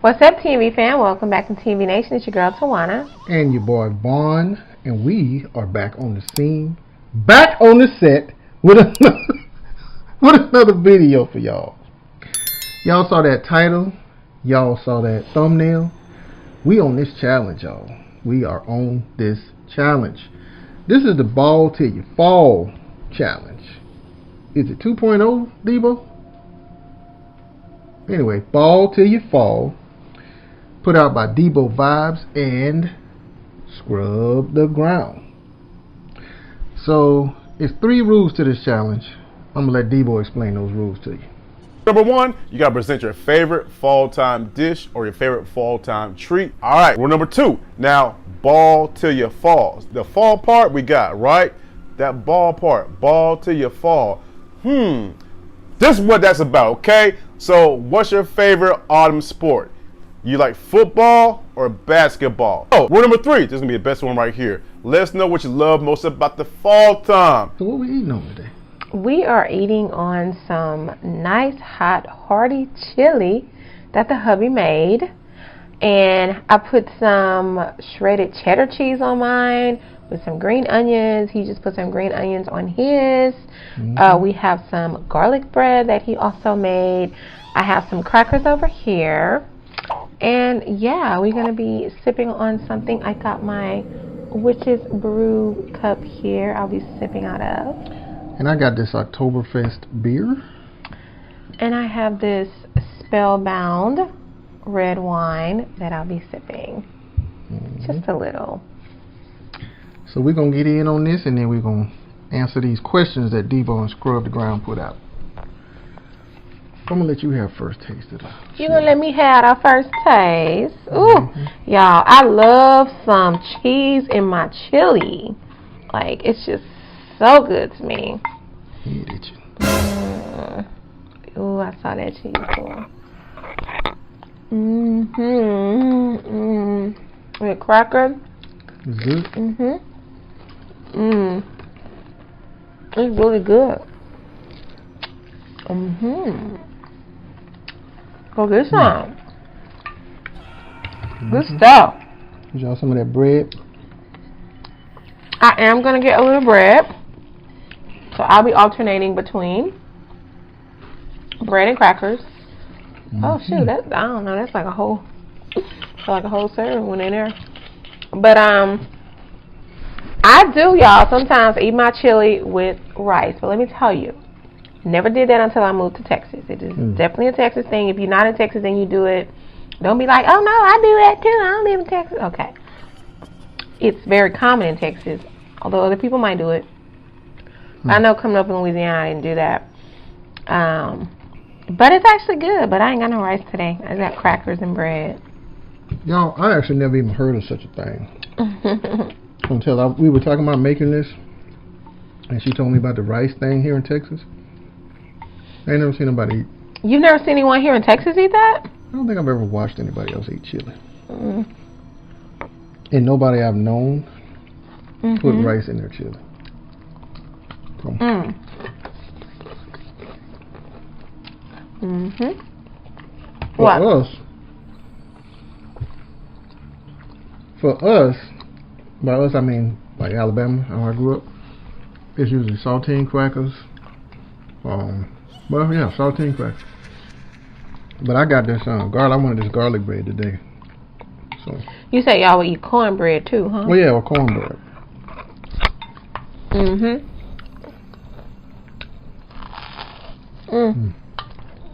What's up, T&V fam? Welcome back to T&V Nation. It's your girl, Taiwana. And your boy, Vaughn. And we are back on the scene, back on the set with another video for y'all. Y'all saw that title. Y'all saw that thumbnail. We on this challenge, y'all. We are on this challenge. This is the Ball Till You Fall challenge. Is it 2.0, Debo? Anyway, Ball Till You Fall. Put out by Debo Vibes and Scrub the Ground. So, it's 3 rules to this challenge. I'm going to let Debo explain those rules to you. Number 1, you got to present your favorite fall time dish or your favorite fall time treat. All right, rule number 2. Now, ball till you fall. The fall part we got, right? That ball part, ball till you fall. This is what that's about, okay? So, what's your favorite autumn sport? You like football or basketball? Oh, rule number 3. This is going to be the best one right here. Let us know what you love most about the fall time. So what we eating on today? We are eating on some nice, hot, hearty chili that the hubby made. And I put some shredded cheddar cheese on mine with some green onions. He just put some green onions on his. We have some garlic bread that he also made. I have some crackers over here. And yeah, we're going to be sipping on something. I got my Witch's Brew cup here I'll be sipping out of. And I got this Oktoberfest beer. And I have this Spellbound red wine that I'll be sipping. Just a little. So we're going to get in on this and then we're going to answer these questions that Debo and Scrub the Ground put out. I'm going to let you have first taste of it. You going to let me have our first taste? Ooh, y'all, I love some cheese in my chili. Like, it's just so good to me. Ooh, I saw that cheese before. With cracker. Is it good? It's really good. Go get some. Good stuff. Get y'all some of that bread. I am going to get a little bread. So I'll be alternating between bread and crackers. Oh shoot, I don't know, that's like a whole serving one in there. But I do, y'all, sometimes eat my chili with rice. But let me tell you, never did that until I moved to Texas. It is definitely a Texas thing. If you're not in Texas and you do it, don't be like, oh no, I do that too. I don't live in Texas. Okay. It's very common in Texas, although other people might do it. I know coming up in Louisiana, I didn't do that. But it's actually good. But I ain't got no rice today. I got crackers and bread. Y'all, I actually never even heard of such a thing. Until we were talking about making this, and she told me about the rice thing here in Texas. I ain't never seen nobody eat. You've never seen anyone here in Texas eat that? I don't think I've ever watched anybody else eat chili. And nobody I've known put rice in their chili. So. For us, by us I mean like Alabama, how I grew up, it's usually saltine crackers. Well, yeah, saltine crackers. But I got this I wanted this garlic bread today. So you say y'all would eat cornbread too, huh? Well, yeah, or cornbread.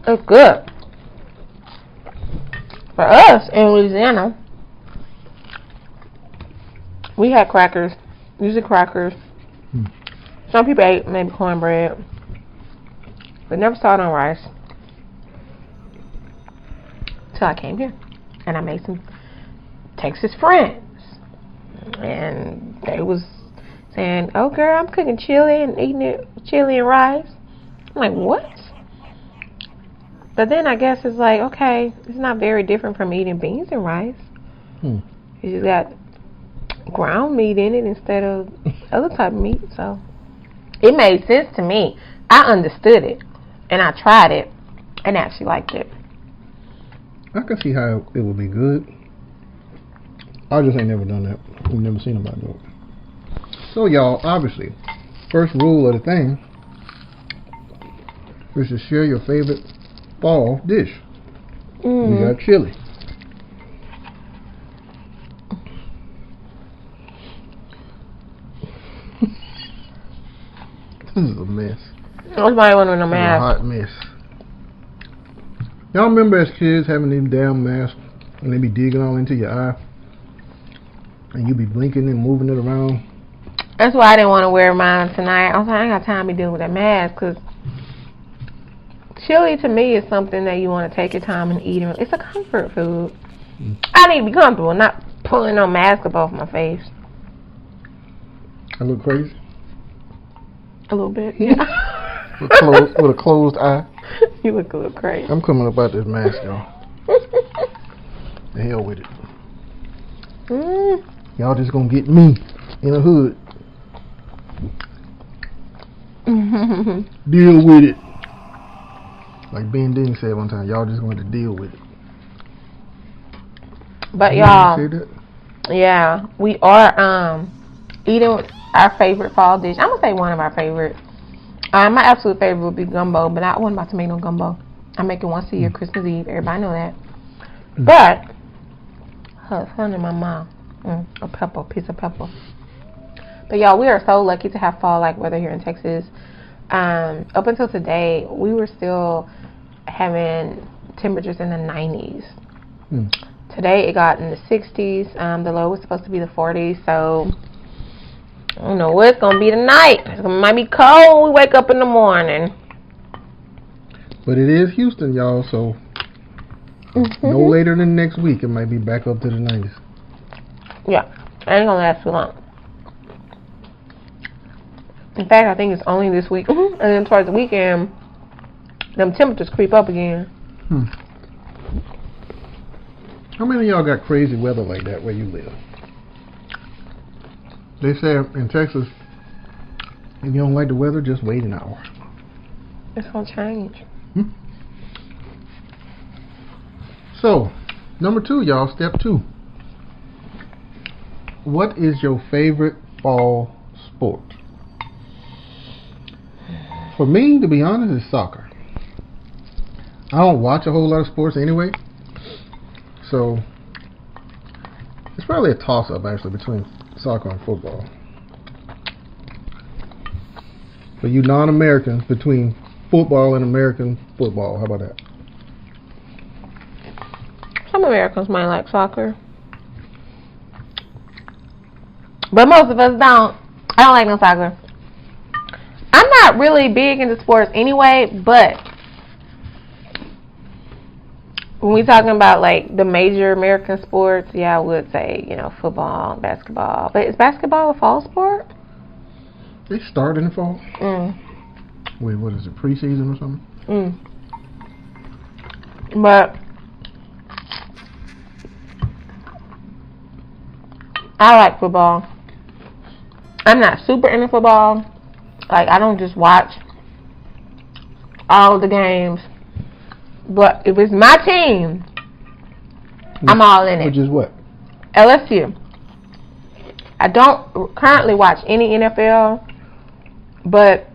It's good. For us in Louisiana, we had crackers, usually crackers. Some people ate maybe cornbread, but never saw it on rice. Till I came here, and I made some Texas friends, and they was saying, "Oh, girl, I'm cooking chili and eating it chili and rice." I'm like, "What?" But then I guess it's like, okay, it's not very different from eating beans and rice. You just got ground meat in it instead of other type of meat, so it made sense to me. I understood it, and I tried it, and actually liked it. I can see how it would be good. I just ain't never done that. We've never seen nobody do it. So y'all, obviously, first rule of the thing is to share your favorite fall dish. We got chili. This is a mess. What's my one with a It's a mask? hot mess. Y'all remember as kids having these damn masks and they be digging all into your eye and you be blinking and moving it around? That's why I didn't want to wear mine tonight. I was like, I ain't got time to be dealing with that mask, because chili to me is something that you want to take your time and eat. It's a comfort food. I need to be comfortable, not pulling no mask up off my face. I look crazy? A little bit, yeah. with a closed eye. You look a little crazy. I'm coming up out this mask, y'all. The hell with it. Y'all just gonna get me in a hood. Deal with it. Like Ben Ding said one time, y'all just going to deal with it. But y'all, yeah, we are eating our favorite fall dish. I'm gonna say one of our favorites. My absolute favorite would be gumbo, but I wasn't about to make no gumbo. I make it once a year, Christmas Eve. Everybody know that. But it's in my mouth. A piece of pepper. But y'all, we are so lucky to have fall like weather here in Texas. Up until today, we were still having temperatures in the 90s. Today it got in the 60s. The low was supposed to be the 40s. So I don't know what it's gonna be tonight. It might be cold when we wake up in the morning. But it is Houston, y'all. So no later than next week, it might be back up to the 90s. Yeah, it ain't gonna last too long. In fact, I think it's only this week. And then towards the weekend, them temperatures creep up again. How many of y'all got crazy weather like that where you live? They say in Texas, if you don't like the weather, just wait an hour. It's gonna change. So, number 2, y'all, step 2. What is your favorite fall sport? For me, to be honest, it's soccer. I don't watch a whole lot of sports anyway, so it's probably a toss-up actually between soccer and football. For you non-Americans, between football and American football, how about that? Some Americans might like soccer, but most of us don't. I don't like no soccer. I'm not really big into sports anyway, but when we talking about like the major American sports, yeah, I would say, football, basketball. But is basketball a fall sport? They start in the fall. Wait, what is it, preseason or something? But I like football. I'm not super into football. Like, I don't just watch all the games. But if it's my team, I'm all in it. Which is what? LSU. I don't currently watch any NFL, but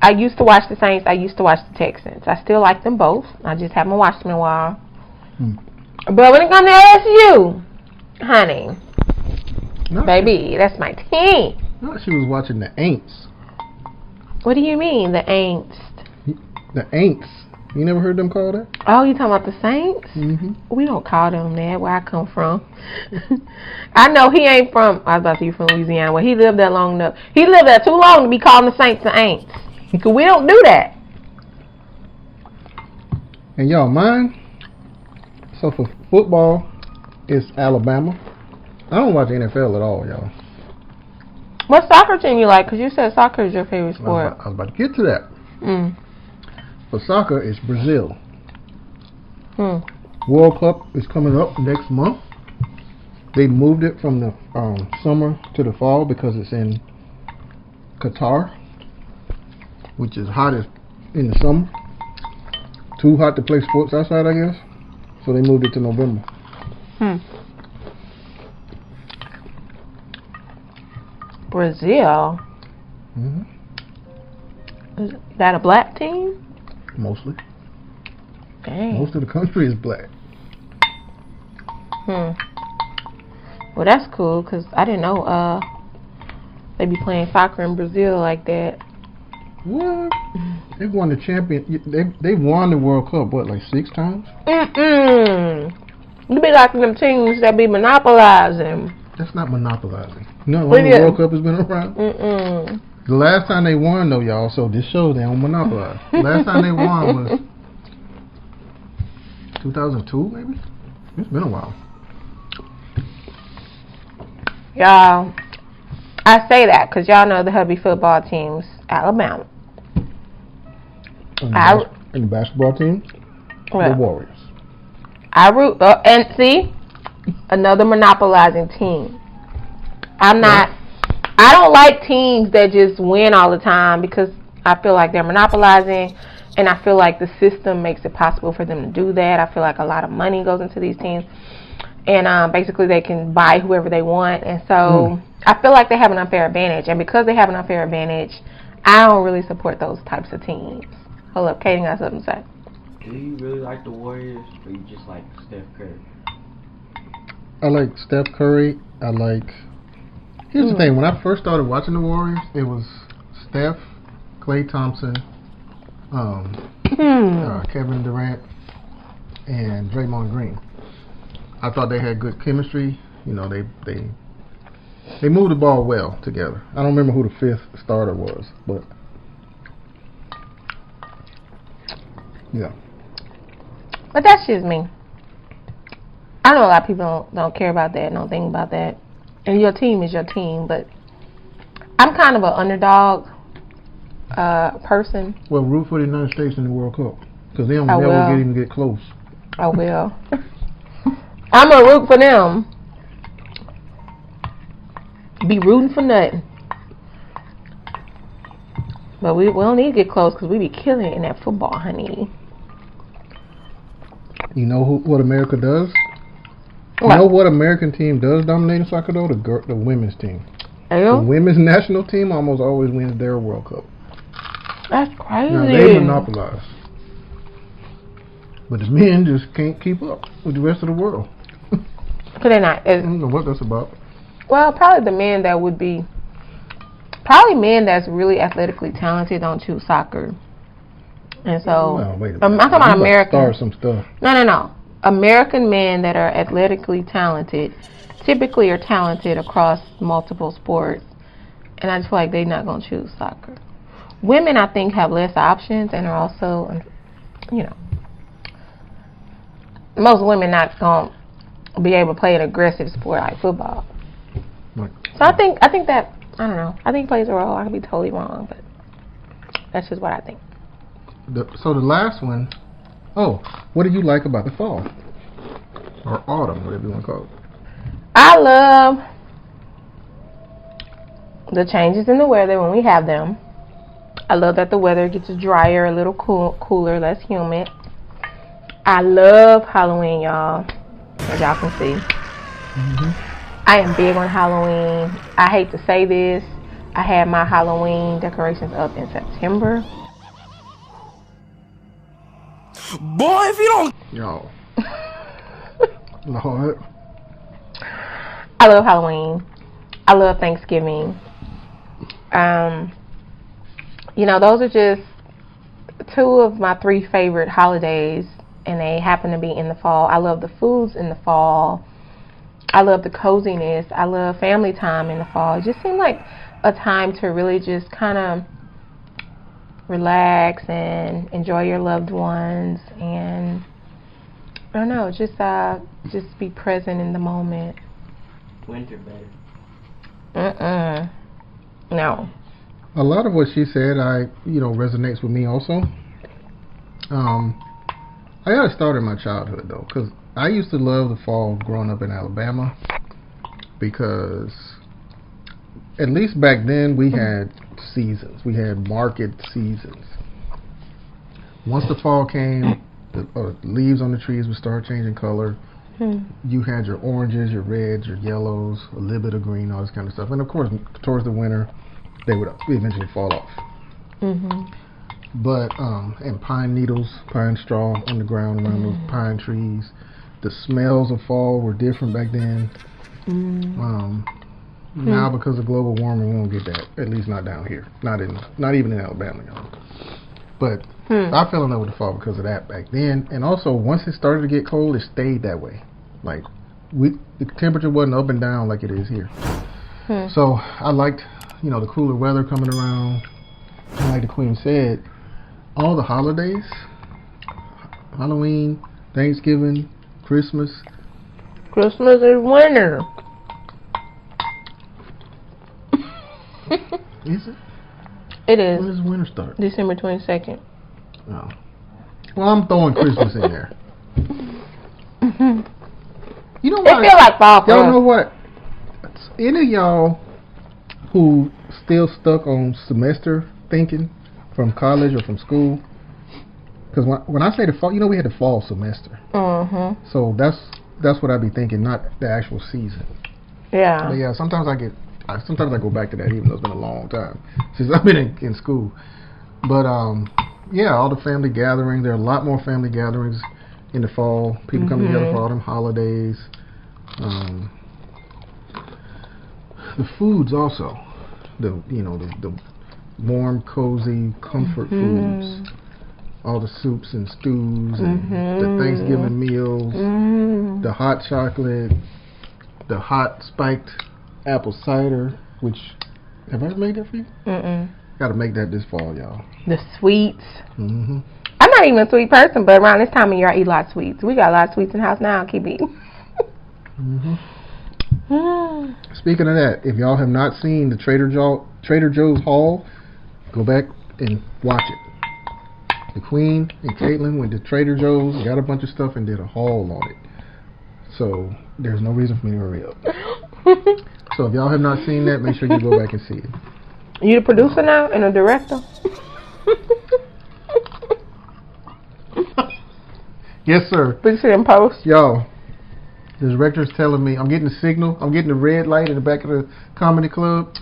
I used to watch the Saints. I used to watch the Texans. I still like them both. I just haven't watched them in a while. But when it comes to LSU, honey, baby, that's my team. No, she was watching the Aints. What do you mean, the Aints? The Aints. You never heard them call that? Oh, you talking about the Saints? We don't call them that where I come from. I know he ain't from, I was about to say from Louisiana. Well, he lived there long enough. He lived there too long to be calling the Saints the Aints. Because we don't do that. And y'all, mine, so for football, it's Alabama. I don't watch NFL at all, y'all. What soccer team you like? Because you said soccer is your favorite sport. I was about to get to that. For soccer, it's Brazil. World Cup is coming up next month. They moved it from the summer to the fall because it's in Qatar, which is hot as in the summer. Too hot to play sports outside, I guess. so they moved it to November. Brazil. Is that a black team? Mostly. Dang. Most of the country is black. Well, that's cool because I didn't know they be playing soccer in Brazil like that. What? They won the champion. They won the World Cup what, like 6 times? You be like them teams that be monopolizing. That's not monopolizing. No, the World Cup has been around. The last time they won, though, y'all. So this shows they don't monopolize. The last time they won was 2002, maybe. It's been a while. Y'all, I say that because y'all know the hubby football team's Alabama. And the basketball team, the Warriors. I root and see another monopolizing team. I don't like teams that just win all the time because I feel like they're monopolizing, and I feel like the system makes it possible for them to do that. I feel like a lot of money goes into these teams, and basically they can buy whoever they want, and so I feel like they have an unfair advantage, and because they have an unfair advantage, I don't really support those types of teams. Hold up, Katie got something to say. Do you really like the Warriors, or you just like Steph Curry? I like Steph Curry. Here's the thing. When I first started watching the Warriors, it was Steph, Klay Thompson, Kevin Durant, and Draymond Green. I thought they had good chemistry. You know, they moved the ball well together. I don't remember who the 5th starter was, but yeah. But that's just me. I know a lot of people don't care about that, don't think about that. And your team is your team, but I'm kind of an underdog person. Well, root for the United States in the World Cup because they don't never even get close. I will. I'm going to root for them. Be rooting for nothing. But we don't need to get close because we be killing it in that football, honey. You know what America does? What? You know what American team does dominate in soccer, though? The women's team. The women's national team almost always wins their World Cup. That's crazy. Now, they monopolize. But the men just can't keep up with the rest of the world. Could they not? I don't know what that's about. Well, probably the men that would be... Probably men that's really athletically talented don't choose soccer. And so... Well, wait a minute. I'm talking about American... Start some stuff. No. American men that are athletically talented typically are talented across multiple sports, and I just feel like they're not going to choose soccer. Women, I think, have less options and are also, you know, most women not going to be able to play an aggressive sport like football. Right. So I think that, I don't know, I think it plays a role. I could be totally wrong, but that's just what I think. So the last one, what do you like about the fall? Or autumn, whatever you want to call it. I love the changes in the weather when we have them. I love that the weather gets drier, a little cooler, less humid. I love Halloween, y'all, as y'all can see. I am big on Halloween. I hate to say this. I had my Halloween decorations up in September. Boy, if you don't... Y'all. Lord. I love Halloween. I love Thanksgiving. You know, those are just 2 of my 3 favorite holidays, and they happen to be in the fall. I love the foods in the fall. I love the coziness. I love family time in the fall. It just seemed like a time to really just kind of relax and enjoy your loved ones, and I don't know, just be present in the moment. Winter better. No. A lot of what she said, resonates with me also. I got to start in my childhood though, because I used to love the fall growing up in Alabama, because at least back then we had seasons. We had market seasons. Once the fall came, the leaves on the trees would start changing color. You had your oranges, your reds, your yellows, a little bit of green, all this kind of stuff. And of course, towards the winter, they would eventually fall off. But and pine needles, pine straw on the ground around those pine trees. The smells of fall were different back then. Now, because of global warming, we won't get that. At least not down here. Not even in Alabama, y'all. But I fell in love with the fall because of that back then. And also, once it started to get cold, it stayed that way. Like, the temperature wasn't up and down like it is here. So I liked, the cooler weather coming around. And like the Queen said, all the holidays, Halloween, Thanksgiving, Christmas. Christmas is winter. Is it? It is. When does winter start? December 22nd. Oh. Well, I'm throwing Christmas in there. You know what? It feel like fall for Y'all us. know what? Any of y'all who still stuck on semester thinking from college or from school? Because when I say the fall, we had the fall semester. So that's what I be thinking, not the actual season. Yeah. But yeah, sometimes I go back to that, even though it's been a long time since I've been in school. But yeah, all the family gatherings. There are a lot more family gatherings in the fall. People come together for all them holidays. The foods also, the warm, cozy, comfort foods. All the soups and stews, and the Thanksgiving meals, the hot chocolate, the hot spiked apple cider, which, have I ever made that for you? Gotta make that this fall, y'all. The sweets. I'm not even a sweet person, but around this time of year I eat a lot of sweets. We got a lot of sweets in the house now. Keep eating. Speaking of that, if y'all have not seen the Trader Joe's haul, go back and watch it. The Queen and Caitlin went to Trader Joe's, got a bunch of stuff, and did a haul on it. So there's no reason for me to hurry up. So if y'all have not seen that, make sure you go back and see it. You the producer now and the director? Yes, sir. Fix it in post. Y'all, the director's telling me I'm getting the signal. I'm getting the red light in the back of the comedy club.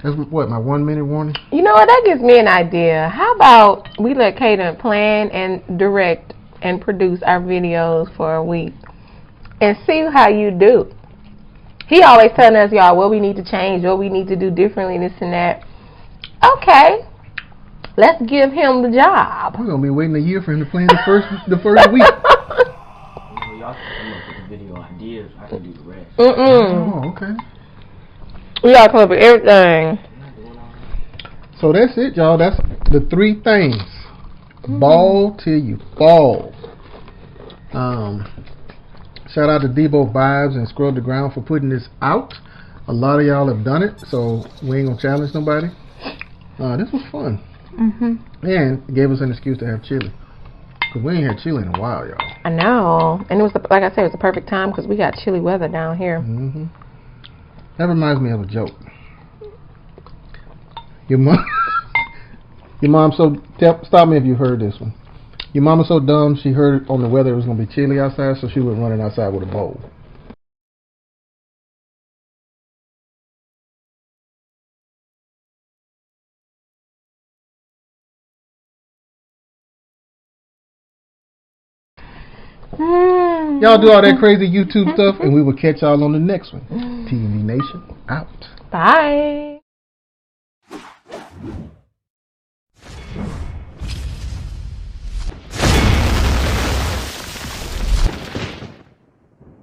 That's what, my 1 minute warning? You know what? That gives me an idea. How about we let Kaden plan and direct and produce our videos for a week and see how you do. He always telling us, y'all, what we need to change, what we need to do differently, this and that. Okay. Let's give him the job. We're going to be waiting a year for him to plan the first week. Y'all can come up with the video ideas. I can do the rest. Oh, okay. We gotta come up with everything. So that's it, y'all. That's the 3 things. Ball till you fall. Shout out to Debo Vibes and Scrub the Ground for putting this out. A lot of y'all have done it, so we ain't gonna challenge nobody. This was fun. And it gave us an excuse to have chili. Because we ain't had chili in a while, y'all. I know. And it was, like I said, it was the perfect time because we got chilly weather down here. That reminds me of a joke. Your mom stop me if you heard this one. Your mama so dumb she heard on the weather it was going to be chilly outside, so she was running outside with a bowl. Y'all do all that crazy YouTube stuff, and we will catch y'all on the next one. T&V Nation, out. Bye.